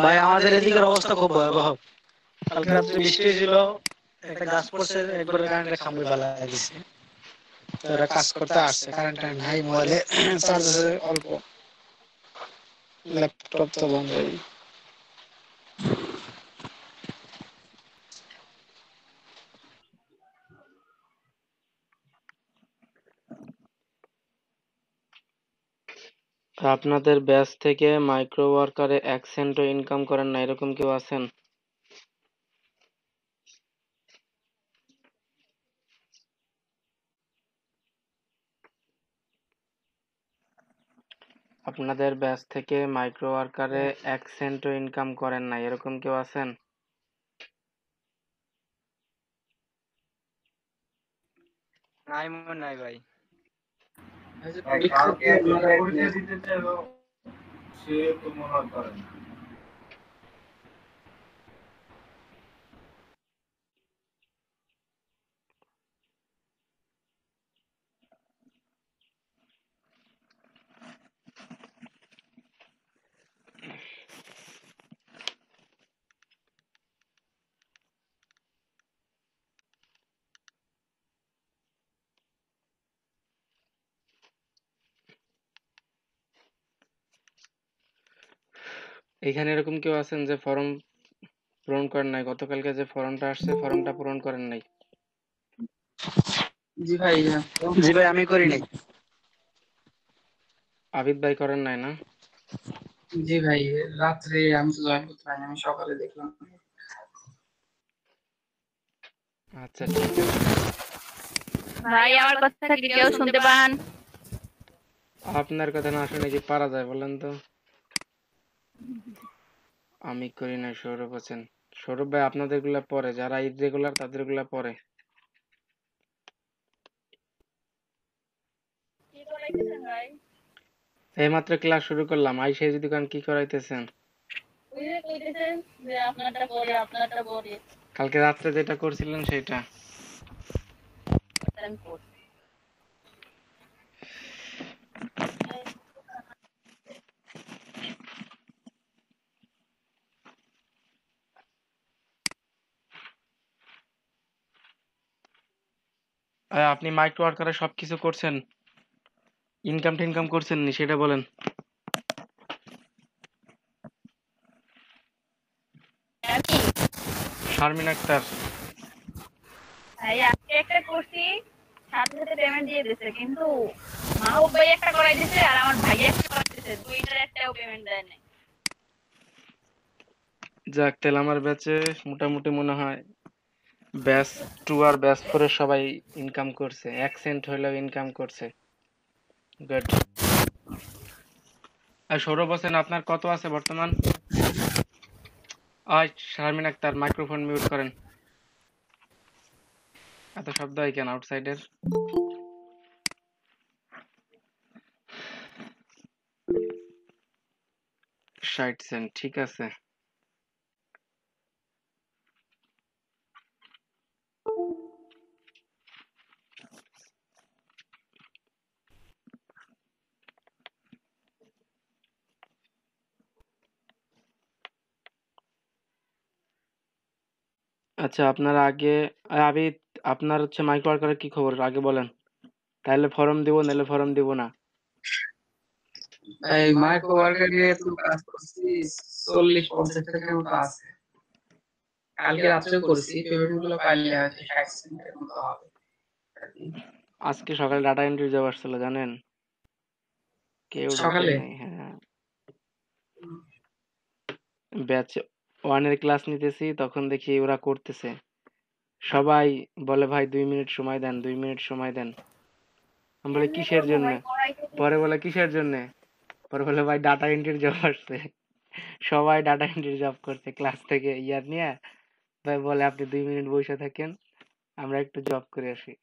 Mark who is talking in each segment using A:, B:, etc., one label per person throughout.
A: ভাই আমাদের এদিকের অবস্থা খুব ভয়াবহ। কালকে রাত্রে বৃষ্টি হয়েছিল, একটা গাছ পড়ছে, একবারে কারেন্টের খাম্বে ফেলায় দিছে। তো এরা কাজ করতে আসছে, কারেন্ট নাই, মোবাইলে চার্জ আছে অল্প, ল্যাপটপ তো বন্ধ।
B: আপনাদের ব্যাচ থেকে মাইক্রো ওয়ার্কারে 1 সেন্টও ইনকাম করেন না, এরকম কেউ আছেন? আপনাদের ব্যাচ থেকে মাইক্রো ওয়ার্কারে 1 সেন্টও ইনকাম করেন না, এরকম কেউ আছেন?
C: নাই মনে নাই ভাই।
D: কালকে পরীক্ষা দিতে চাইলো, সে তো মনে হয় করে না।
B: এখানে এরকম কেউ আছেন যে ফর্ম পূরণ করেন নাই? গতকালকে যে ফর্মটা আসছে, ফর্মটা পূরণ করেন নাই?
A: জি ভাই, জি ভাই আমি করি নাই।
B: আবিদ ভাই করেন নাই না?
A: জি ভাই, রাত্রে আমি তো জয়েন করতে পারিনি, আমি সকালে দেখলাম।
B: আচ্ছা ঠিক আছে।
E: ভাই আমার কথা কি কেউ শুনতে পান?
B: আপনার কথা না শুনে কি পারা যায় বলেন তো? আমি করি না, সৌরভ আছেন। সৌরভ ভাই আপনাদের গুলা পরে, যারা ইরেগুলার তাদের গুলা পরে।
E: কি করাইতেছেন ভাই?
B: এইমাত্র ক্লাস শুরু করলাম, আইসে যদি কারণ কি করাইতেছেন?
E: ওই যে কইতেছেন যে আপনারটা পরে, আপনারটা পরে।
B: কালকে রাত্রে যেটা করছিলেন সেটা।
E: আমি করছি।
B: আপনি মাইক্রো ওয়ার্কারে সবকিছু করছেন, ইনকাম টিনকাম করছেন নি সেটা বলেন।
E: আমি
B: শারমিন আক্তার।
E: ভাই আজকে একটা করছি, সাথে সাথে পেমেন্ট দিয়ে দিছে, কিন্তু মাহবুব ভাই একটা করাই দিছে আর আমার ভাই একটা করাই দিছে, দুইটার একটাও পেমেন্ট দেয় নাই।
B: যাক, তাহলে আমার ব্যাচে মোটামুটি মনে হয় ব্যাচ 2 আর ব্যাচ 4 এর সবাই ইনকাম করছে, 1 সেন্ট হইলেও ইনকাম করছে। গুড। আর সৌরভ হোসেন আপনার কত আছে বর্তমান? আয় শারমিন আক্তার, মাইক্রোফোন মিউট করেন। এত শব্দ হয় কেন আউটসাইডের? 60 সেন্ট, ঠিক আছে। আচ্ছা আপনার আগে আবিদ, আপনার হচ্ছে মাইক্রো ওয়ার্কারের কি খবর আগে বলেন, তাহলে ফর্ম দিব, নাহলে ফর্ম দিব না।
A: এই মাইক্রো ওয়ার্কার নিয়ে তো কাজ করছি, 40-50 টাকার মতো আছে। কালকে রাত্রেও করছি, পেমেন্ট গুলো পাইলে হয়তো 60 সেন্টের মতো হবে।
B: আজকে সকালে ডাটা এন্ট্রি জব আসছিল জানেন, কেউ ঢোকে
A: সকালে
B: নাই। হ্যাঁ, ব্যাচ 1 এর ক্লাস নিতেছি, তখন দেখি ওরা করতেছে, সবাই বলে ভাই 2 মিনিট সময় দেন, 2 মিনিট সময় দেন। আমি বলে
E: এমনি
B: কিসের
E: করবো
B: জন্য?
E: ভাই, করাইতে
B: পরে
E: দিছে।
B: বলে কিসের জন্য? পরে বলে ভাই ডাটা এন্ট্রির জব আসছে। সবাই ডাটা এন্ট্রির জব করছে ক্লাস থেকে ইয়ার নিয়ে। ভাই বলে আপনি 2 মিনিট বসে থাকেন, আমরা একটু জব করে আসি।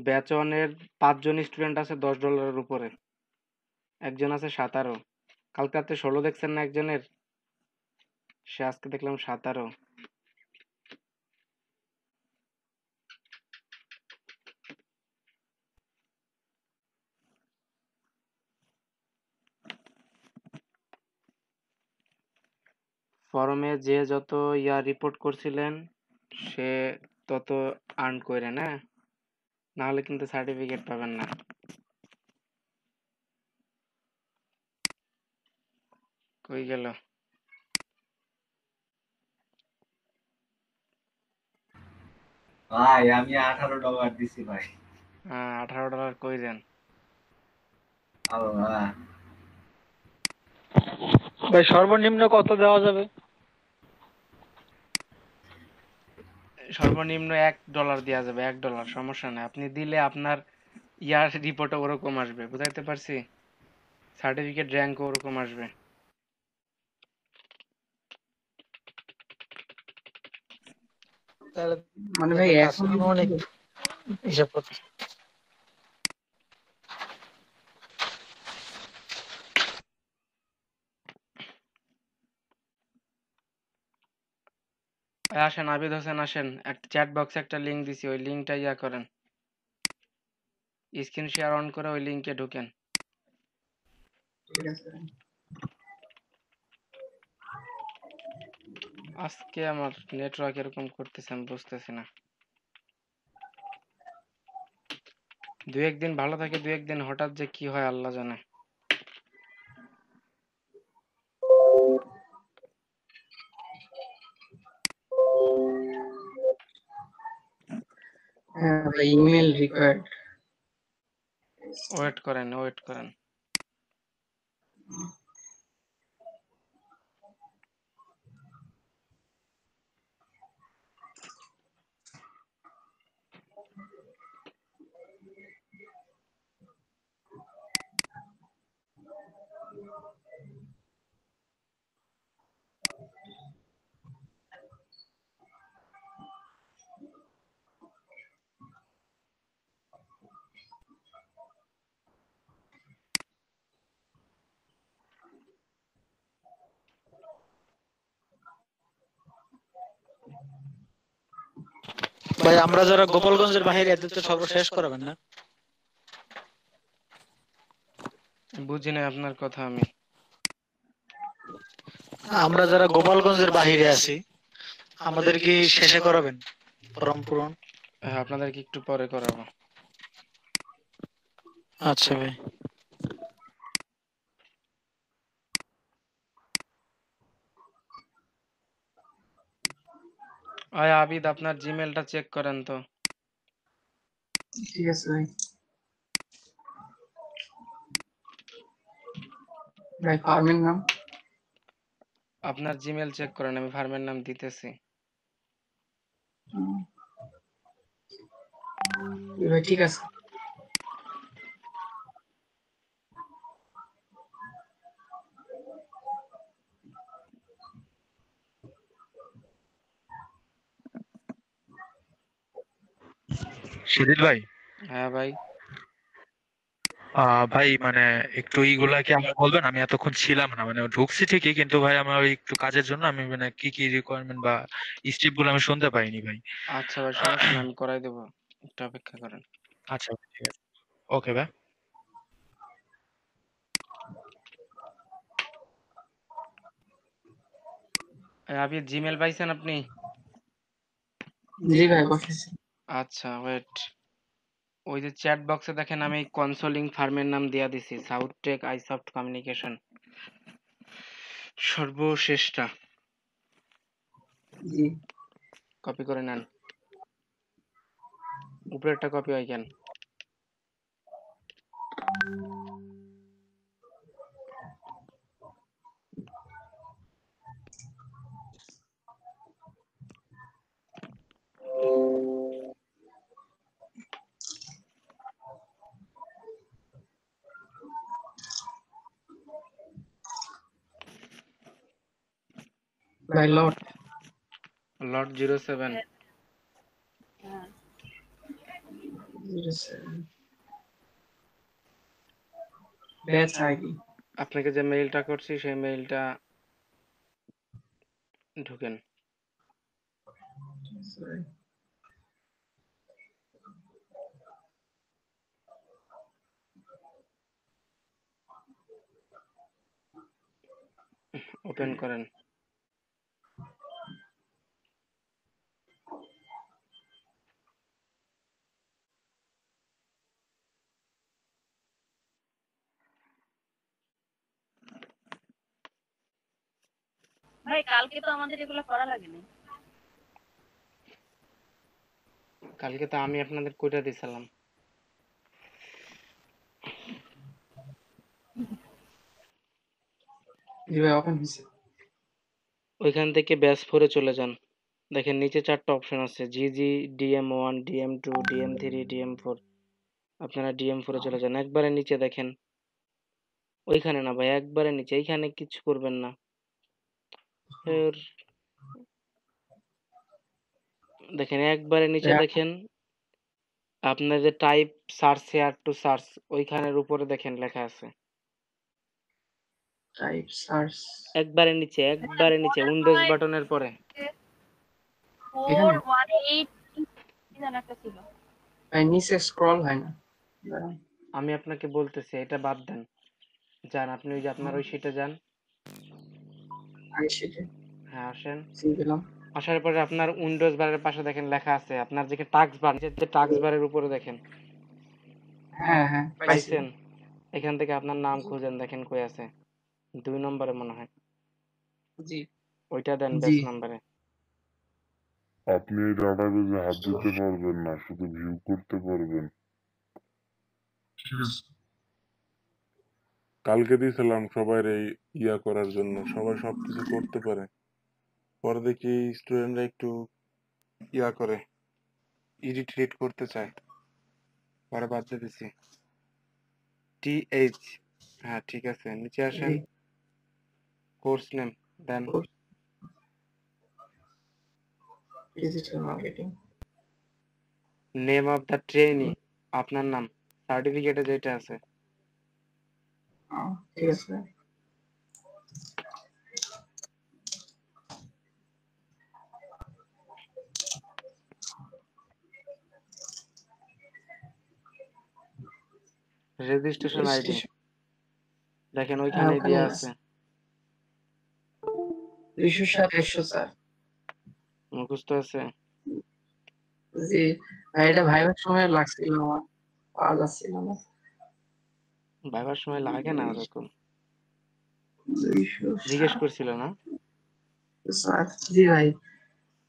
B: ব্যাচ 1 এর 5 জন স্টুডেন্ট আছে $10 উপরে, একজন আছে 17। কালকে রাতে 16 দেখছেন না একজনের, সে আজকে দেখলাম 17। ফরমে যে যত রিপোর্ট করছিলেন সে তত আর্ন করে না, নাহলে কিন্তু সার্টিফিকেট পাবেন না। কই গেল?
D: ভাই আমি $18 দিছি ভাই।
B: $18 কই দেন?
D: আল্লাহ,
A: ভাই সর্বনিম্ন কত দেওয়া যাবে?
B: সর্বনিম্ন $1 দেওয়া যাবে, $1, সমস্যা নাই। আপনি দিলে আপনার রিপোর্ট ওরকম আসবে, বুঝাইতে পারছি? সার্টিফিকেট র্যাঙ্ক ওরকম আসবে।
A: তাহলে
F: মানে ভাই
A: কাজ
F: এখন
A: করতে অনেক হিসাব করতে।
B: আসেন আবিদ হোসেন, আসেন, একটা চ্যাট বক্সে একটা লিঙ্ক দিছি, ওই লিঙ্কটা করেন, স্ক্রিন শেয়ার অন করে ওই লিঙ্কে ঢুকেন।
F: ঠিক আছে।
B: আজকে আমার নেটওয়ার্ক এরকম করতেছে, আমি বুঝতেছি না। দু একদিন ভালো থাকে, দু একদিন হঠাৎ যে কি হয় আল্লাহ জানে।
F: হ্যাঁ ভাই, ইমেল রিকোয়ার্ড।
B: ওয়েট করেন, ওয়েট করেন।
A: ভাই আমরা যারা গোপালগঞ্জের বাহিরে এদের তো সর্বশেষ করাবেন না?
B: বুঝি না আপনার কথা আমি।
A: আমরা যারা গোপালগঞ্জের বাহিরে আছি আমাদের কি শেষে করাবেন ফর্ম পূরণ?
B: হ্যাঁ, আপনাদেরকে একটু পরে করাবো।
A: আচ্ছা ভাই।
B: আবিদ, আপনার জিমেলটা চেক করেন তো।
F: ঠিক আছে ভাই। ভাই ফার্মের নাম?
B: আপনার জিমেল চেক করেন, আমি ফার্মের নাম দিতেছি।
F: ভাই ঠিক আছে।
G: শিরিল ভাই,
B: হ্যাঁ ভাই।
G: ভাই মানে একটু এইগুলা কি আমাকে বলবেন? আমি এতক্ষণ ছিলাম না, মানে ঢুকছি ঠিকই, কিন্তু ভাই আমার ওই একটু কাজের জন্য আমি মানে কি কি রিকোয়ারমেন্ট বা স্টেপ গুলো আমি শুনতে পাইনি ভাই।
B: আচ্ছা ভাই, সমস্যা না, আমি করাই দেবো, একটু অপেক্ষা করেন।
G: আচ্ছা ভাই, ঠিক আছে। ওকে ভাই।
B: আবিদ, জিমেল পাইছেন আপনি?
F: জি ভাই বসেছি।
B: আচ্ছা ওয়েট, ওই যে চ্যাট বক্সে দেখেন আমি কনসোলিং ফার্মের নাম দিয়া দিছি, সাউথটেক আইসফট কমিউনিকেশন, সর্বশেষটা।
F: জি।
B: কপি করে নেন, উপরেরটা কপি হয় কেন?
F: ভাই লট।
B: লট 07।
F: Batch ID.
B: আপনাকে যে মেইলটা করছি সেই মেইলটা ঢুকেন। ওপেন করেন।
E: ভাই কালকে তো আমাদের এগুলো করা লাগেনি।
B: কালকে তো আমি আপনাদের কইটা দিছিলাম।
F: জি ভাই ওপেন হয়েছে।
B: ওইখান থেকে ব্যাচ 4-এ চলে যান। দেখেন নিচে 4টা অপশন আছে, জিজি, DM1, DM2, DM3, DM4। আপনারা DM4-এ চলে যান। একবারে নিচে দেখেন, ওইখানে না ভাই, একবারে নিচে, এইখানে কিছু করবেন না। ফের দেখেন একবারে নিচে দেখেন, আপনার যে type search hair to search, ওইখানের উপরে দেখেন লেখা আছে।
F: টাইপ সার্চ
B: একবারে নিচে উইন্ডোজ বাটনের পরে।
F: এখানে
E: 418 কি যেন একটা ছিল।
F: ভাই নিচে স্ক্রল হয় না। দাঁড়ান।
B: আমি আপনাকে বলতেছি, এটা বাদ দেন। যান আপনি ওই যে আপনার ওই শিটে যান।
F: আগে সেটা
B: হ্যাঁ আসেন।
F: সিল দিলাম।
B: আসার পরে আপনার উইন্ডোজ বারের পাশে দেখেন লেখা আছে, আপনার যে টাস্ক বার, নিচের যে টাস্ক বারের উপরে দেখেন,
F: হ্যাঁ হ্যাঁ পাইছি।
B: পাইছেন? এখান থেকে আপনার নাম খুঁজেন, দেখেন কই আছে, 2 নম্বরে মনে হয়,
F: জি
B: ওইটা দেন
F: জি
B: ব্যাচ নাম্বারে।
H: আপনি এই ডাটাবেজে হাত দিতে পারবেন না, শুধু ভিউ করতে পারবেন। কালকে দিয়েছিলাম সবাই এই ইয়া করার জন্য, সবাই সবকিছু করতে পারে। পরে দেখি স্টুডেন্টরা একটু ইয়া করে, এডিট করতে চায়, পরে বাদ দিয়ে দিছি। TH, হ্যাঁ ঠিক আছে, নিচে আসেন,
F: জি
B: কোর্স নেম দেন,
F: digital marketing.
B: Name of the trainee, আপনার নাম, সার্টিফিকেটে যেটা আছে।
F: ঠিক আছে ভাই।
B: রেজিস্ট্রেশন আইডি
F: রেজিস্ট্রেশন
B: দেখেন ওইখানেই
F: ওখানে
B: দেয়া
F: আছে
B: আছে।
F: 207 104।
B: মুখস্থ আছে?
F: জি ভাই এটা ভাইবার সময় লাগছিল আমার, পাওয়া যাচ্ছিল না।
B: ভাইবার সময় লাগে না ওরকম,
F: 207
B: জিজ্ঞেস করছিল না?
F: জি ভাই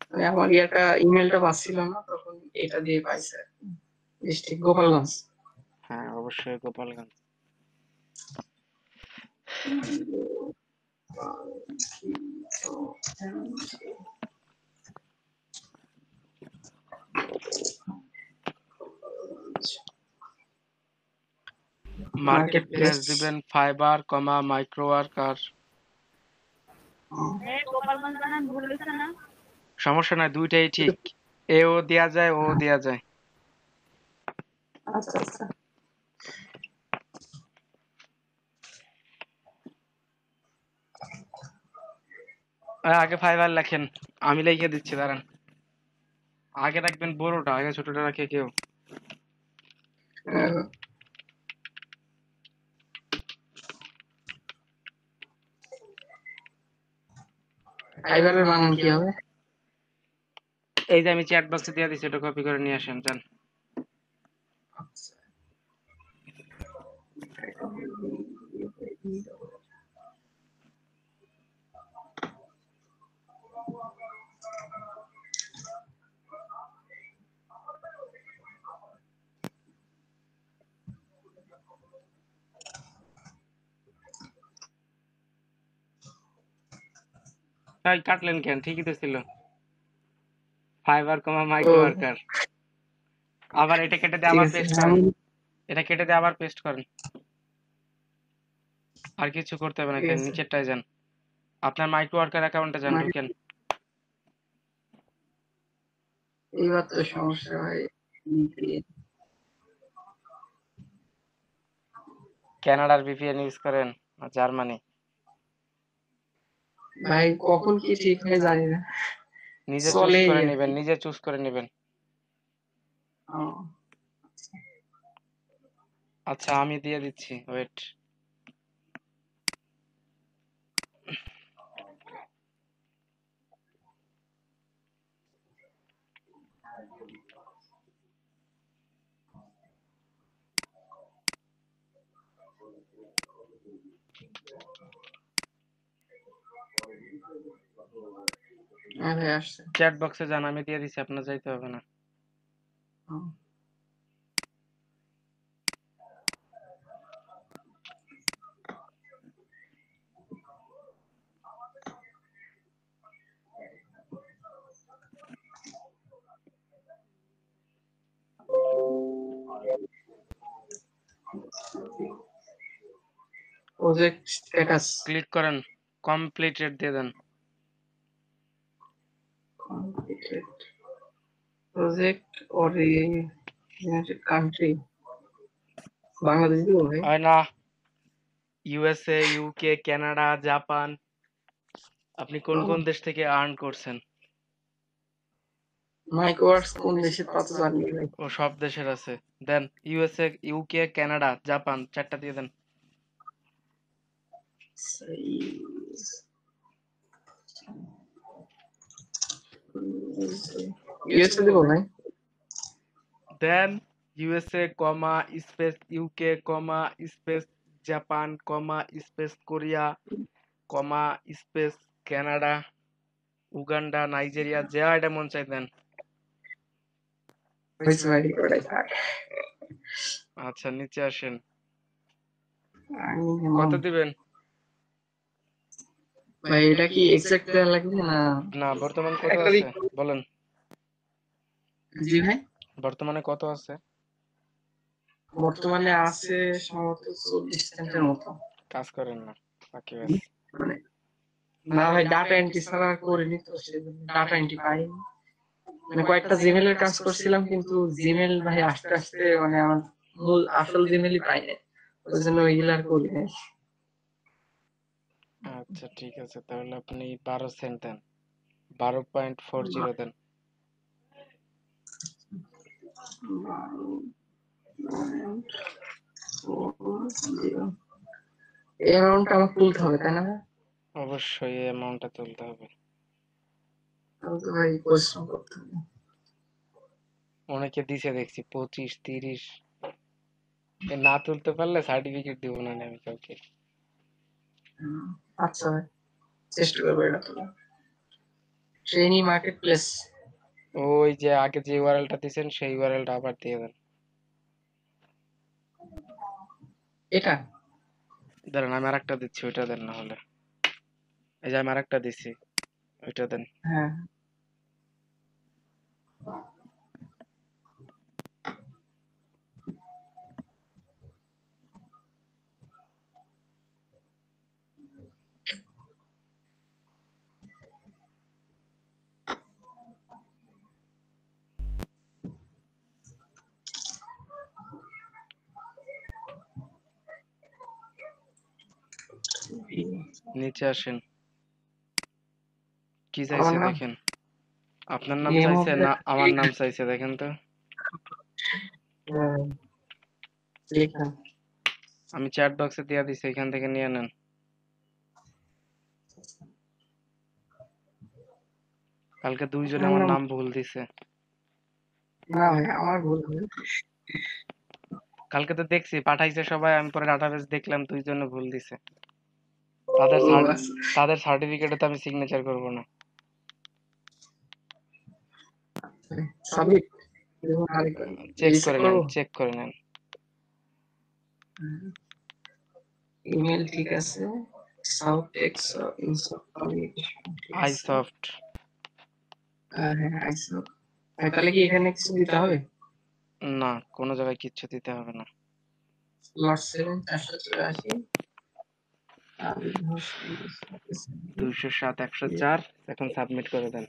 F: মানে আমার ইয়াটা ইমেলটা পাচ্ছিল না, তখন এটা দিয়ে পাইছে। ডিস্ট্রিক্ট গোপালগঞ্জ।
B: হ্যাঁ অবশ্যই গোপালগঞ্জ। মার্কেট প্লেস দিবেন ফাইবার কমা মাইক্রো ওয়ার্কার।
E: গোপালগঞ্জ বানান ভুল হয়েছে না?
B: সমস্যা নাই, দুইটাই ঠিক, এও দেয়া যায় ও দেয়া যায়।
F: আচ্ছা আচ্ছা
B: আগে ফাইবার লেখেন, আমি লিখে দিচ্ছি দাঁড়ান। আগে রাখবেন বড়টা, আগে ছোটটা রাখে কেউ।
F: ফাইবারের বানান কি হবে?
B: এই যে আমি চ্যাট বক্সে দিয়ে দিচ্ছি, এটা কপি করে নিয়ে আসেন যান। তাই কাটলেন কেন? ঠিকই তো ছিল, ফাইবার কমা মাইক্রো ওয়ার্কার। আবার এটা কেটে দিয়ে
F: ঠিক
B: আবার
F: আছে
B: পেস্ট করেন, এটা কেটে দিয়ে আবার পেস্ট করেন, আর কিছু করতে হবে না,
F: ঠিক
B: খালি
F: আছে
B: নিচেরটায় যান, আপনার মাইক্রো ওয়ার্কার অ্যাকাউন্টে যান, ঢুকেন।
F: এইবার তো সমস্যা ভাই।
B: কানাডার VPN ইউজ করেন না জার্মানি?
F: ভাই কখন কি ঠিক হয়ে জানি না,
B: নিজে চুজ
F: চলেই
B: করে
F: আর
B: নেবেন,
F: কি।
B: নিজে চুজ করে নেবেন।
F: ও,
B: আচ্ছা আমি দিয়ে দিচ্ছি, ওয়েট।
F: হ্যাঁ ভাই আসছে।
B: চ্যাট বক্সে যান, আমি দিয়ে দিছি, আপনার যাইতে হবে না।
F: হুম। প্রজেক্ট স্ট্যাটাস
B: ক্লিক করেন, কমপ্লিটেড দিয়ে দেন।
F: Completed project or united country Bangladesh দিব ভাই।
B: হয় না, ইউএসএ, ইউকে, কানাডা, জাপান, আপনি কোন কোন দেশ থেকে আর্ন করছেন?
F: মাইক্রোওয়ার্কস কোন দেশে তা তো জানি ভাই।
B: ও সব দেশের আছে, দেন। ইউএসএ, ইউকে, কানাডা, জাপান, চারটা দিয়ে দেন।
F: ইউএসএ দিব ভাই।
B: দেন ইউএসএ কমা স্পেস ইউকে কমা স্পেস জাপান কমা স্পেস কোরিয়া কমা স্পেস কানাডা, উগান্ডা, নাইজেরিয়া, যা এটা মন চাই দেন।
F: হয়েছে ভাই ওটাই থাক।
B: আচ্ছা নিচে আসেন,
F: আমি
B: কত
F: যেমন-
B: দিবেন?
F: ভাই এটা কি এক্সাক্ট দেওয়া লাগবে না?
B: না, বর্তমান কত
F: একটা
B: আছে বলেন,
F: জি ভাই
B: বর্তমানে কত আছে?
F: বর্তমানে আছে সম্ভবত 40 সেন্টের মতো।
B: কাজ করেন না বাকি আছে।
F: মানে না ভাই ডাটা এন্ট্রি ছাড়া আর করিনি তো সেজন্য ডাটা এন্ট্রি পাইনি। মানে কয়েকটা জিমেল এর কাজ করছিলাম কিন্তু জিমেল ভাই আস্তে আস্তে মানে আমার মূল আসল জিমেলই পাই নাই, ওই জন্য ওইগুলো আর করি নাই।
B: আচ্ছা ঠিক আছে, তাহলে আপনি 12 সেন্ট দেন, 12.40 দেন।
F: এই অ্যামাউন্টটা আমার তুলতে হবে তাই না?
B: অবশ্যই এই অ্যামাউন্টটা তুলতে হবে।
F: তাহলে তো ভাই পরিশ্রম করতে হবে।
B: অনেকে দিছে দেখছি 25, 30। না তুলতে পারলে সার্টিফিকেট দিব না আমি কাউকে।
F: আচ্ছা ভাই চেষ্টা করবো এটা তোলা। ট্রেনি মার্কেট প্লেস
B: ওই যে আগে যে ইউআরএলটা দিয়েছেন সেই ইউআরএলটা আবার দিয়ে দেন।
F: এটা
B: দাঁড়ান আমি আরেকটা দিচ্ছি, ওইটা দেন না হলে। এই যে আমি আরেকটা দিচ্ছি, ওইটা দেন।
F: হ্যাঁ
B: নিচে আসেন, কি
F: আমার
B: চাইছে
F: নাম
B: দেখেন। আপনার নাম
F: নেম অফ
B: চাইছে
F: দ্য
B: না আমার নাম চাইছে, দেখেন তো।
F: লেখা
B: আমি চ্যাট বক্সে দিয়ে দিছি, এখান থেকে নিয়ে নেন। কালকে দুইজনে আমার নাম ভুল দিছে।
F: না ভাই আমার ভুল হবে।
B: কালকে তো দেখছি পাঠাইছে সবাই, আমি পরে ডাটাবেস দেখলাম দুইজনে ভুল দিছে।
F: ও আচ্ছা।
B: তাদের সার্টিফিকেটে তো আমি সিগনেচার করব না।
F: সাবিত
B: চেক করে নেন, চেক করে নেন।
F: ইমেল ঠিক আছে, সাউথ টেক্স ইনসফট কমিউনিকেশন
B: আইসফট।
F: হ্যাঁ আইসফট। তাহলে কি এখানে কিছু দিতে হবে?
B: না, কোনো জায়গায় কিচ্ছু দিতে হবে না।
F: লট 7 484
B: 207 104, এখন সাবমিট করে দেন।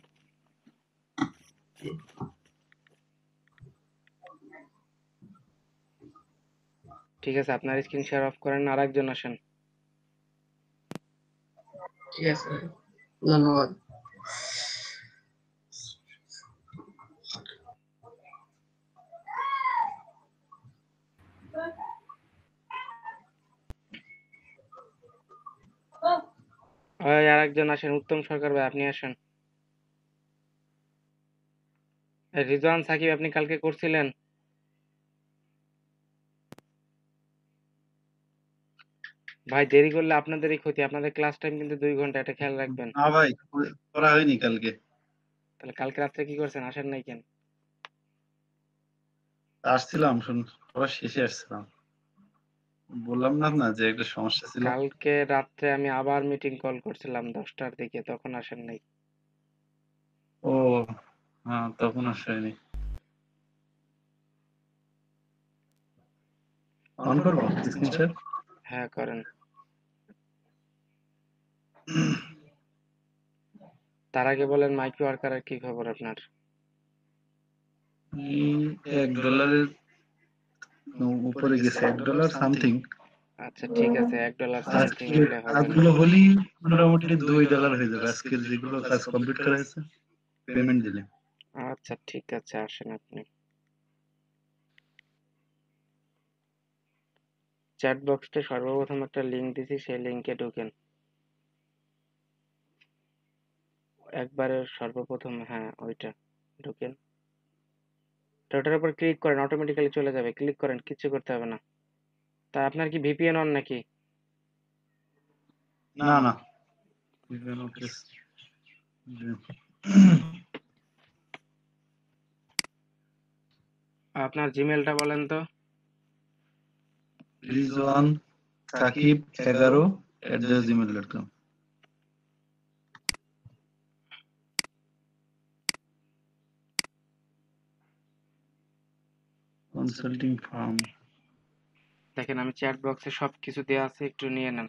B: ঠিক আছে, আপনার স্ক্রিন শেয়ার অফ করেন, আর একজন আসেন।
F: ঠিক আছে ধন্যবাদ।
B: আর একজন আসেন, উত্তম সরকার ভাই, আপনি আসেন। রিজওয়ান সাকিব আপনি কালকে করছিলেন? ভাই দেরি করলে আপনাদেরই ক্ষতি, আপনাদের ক্লাস টাইম কিন্তু 2 ঘন্টা, এটা খেয়াল রাখবেন।
I: না ভাই, করা হয়নি কালকে।
B: তাহলে কালকে রাত্রে কি করছেন, আসেন নাই কেন?
I: আসছিলাম, সবার শেষে আসছিলাম। বললাম না যে একটা সমস্যা ছিল।
B: কালকে রাত্রে আমি আবার মিটিং কল করছিলাম 10টার দিকে, তখন আসেন নাই।
I: ও হ্যাঁ, তখন আসেনি। অন করবো স্ক্রিনশট।
B: হ্যাঁ করেন। তার আগে বলেন মাইক্রো ওয়ার্কারের কি খবর আপনার?
I: $1 উপরে গেছে, $1 সামথিং।
B: আচ্ছা ঠিক আছে, $1 সামথিং
I: আজকে
B: হলে হবে না।
I: কাজগুলো হলেই মোটামুটি $2 হয়ে যাবে, আজকে যেগুলো কাজ কমপ্লিট করা হয়েছে পেমেন্ট দিলে।
B: আচ্ছা ঠিক আছে, আসেন আপনি। চ্যাট বক্সে সর্বপ্রথম একটা লিংক দিছি, সেই লিংকে ঢুকেন একবারে সর্বপ্রথম, হ্যাঁ ওইটা ঢুকেন। তো ওটার উপর ক্লিক করেন, অটোমেটিক্যালি চলে যাবে, ক্লিক করেন, কিচ্ছু করতে হবে না। তা আপনার কি ভিপিএন অন নাকি?
I: না
B: আপনার জিমেলটা বলেন তো।
I: Rizwan Sakib 11@gmail.com। Consulting firm.
B: দেখেন আমি চ্যাট বক্সে সবকিছু দেওয়া আছে, একটু নিয়ে নেন।